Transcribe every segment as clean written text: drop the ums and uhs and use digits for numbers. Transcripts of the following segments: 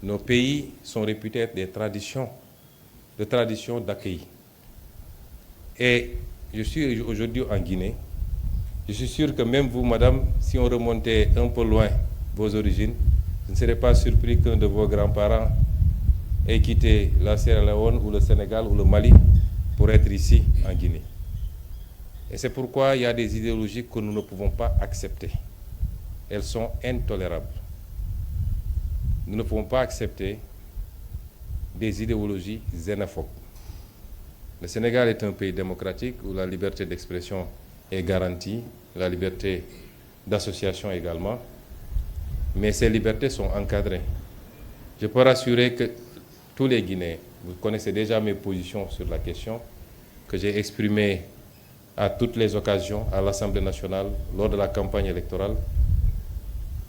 Nos pays sont réputés être des traditions d'accueil. Et je suis aujourd'hui en Guinée. Je suis sûr que même vous, madame, si on remontait un peu loin vos origines, je ne serais pas surpris qu'un de vos grands-parents ait quitté la Sierra Leone ou le Sénégal ou le Mali pour être ici en Guinée. Et c'est pourquoi il y a des idéologies que nous ne pouvons pas accepter. Elles sont intolérables. Nous ne pouvons pas accepter des idéologies xénophobes. Le Sénégal est un pays démocratique où la liberté d'expression est garantie, la liberté d'association également, mais ces libertés sont encadrées. Je peux rassurer que tous les Guinéens, vous connaissez déjà mes positions sur la question, que j'ai exprimées à toutes les occasions à l'Assemblée nationale lors de la campagne électorale.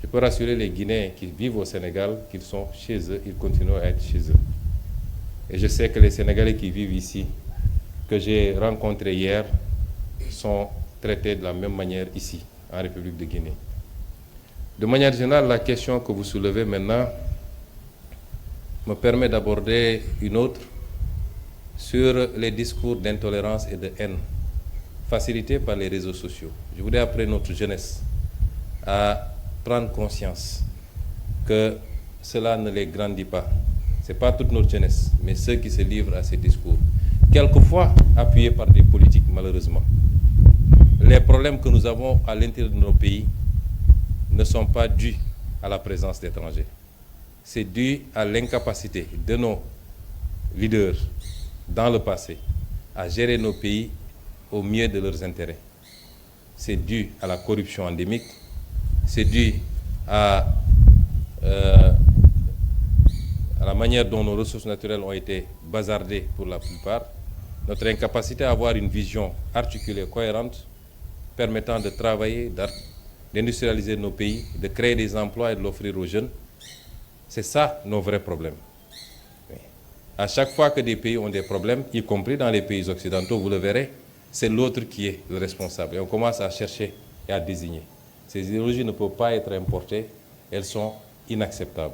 Je peux rassurer les Guinéens qui vivent au Sénégal qu'ils sont chez eux, ils continuent à être chez eux. Et je sais que les Sénégalais qui vivent ici, que j'ai rencontrés hier, sont traités de la même manière ici, en République de Guinée. De manière générale, la question que vous soulevez maintenant me permet d'aborder une autre sur les discours d'intolérance et de haine facilités par les réseaux sociaux. Je voudrais appeler notre jeunesse à prendre conscience que cela ne les grandit pas. Ce n'est pas toute notre jeunesse, mais ceux qui se livrent à ces discours, quelquefois appuyés par des politiques, malheureusement. Les problèmes que nous avons à l'intérieur de nos pays ne sont pas dus à la présence d'étrangers. C'est dû à l'incapacité de nos leaders dans le passé à gérer nos pays au mieux de leurs intérêts. C'est dû à la corruption endémique, c'est dû à la manière dont nos ressources naturelles ont été bazardées pour la plupart, notre incapacité à avoir une vision articulée, cohérente, permettant de travailler, d'industrialiser nos pays, de créer des emplois et de l'offrir aux jeunes. C'est ça nos vrais problèmes. À chaque fois que des pays ont des problèmes, y compris dans les pays occidentaux, vous le verrez, c'est l'autre qui est le responsable. Et on commence à chercher et à désigner. Ces idéologies ne peuvent pas être importées, elles sont inacceptables.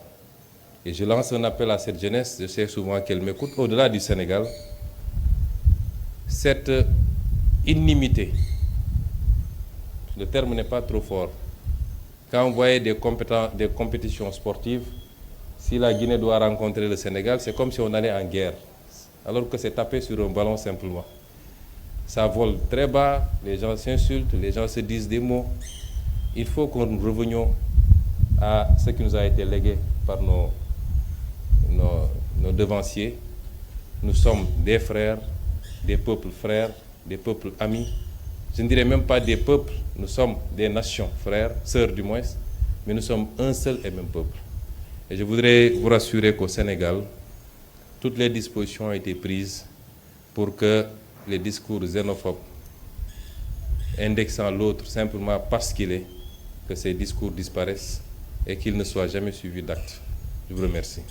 Et je lance un appel à cette jeunesse, je sais souvent qu'elle m'écoute, au-delà du Sénégal, cette inimité, le terme n'est pas trop fort. Quand vous voyez des compétitions sportives, si la Guinée doit rencontrer le Sénégal, c'est comme si on allait en guerre, alors que c'est tapé sur un ballon simplement. Ça vole très bas, les gens s'insultent, les gens se disent des mots. Il faut que nous revenions à ce qui nous a été légué par nos devanciers. Nous sommes des frères, des peuples frères, des peuples amis. Je ne dirais même pas des peuples, nous sommes des nations frères, sœurs du moins, mais nous sommes un seul et même peuple. Et je voudrais vous rassurer qu'au Sénégal, toutes les dispositions ont été prises pour que les discours xénophobes, indexant l'autre simplement parce qu'il est, que ces discours disparaissent et qu'ils ne soient jamais suivis d'actes. Je vous remercie.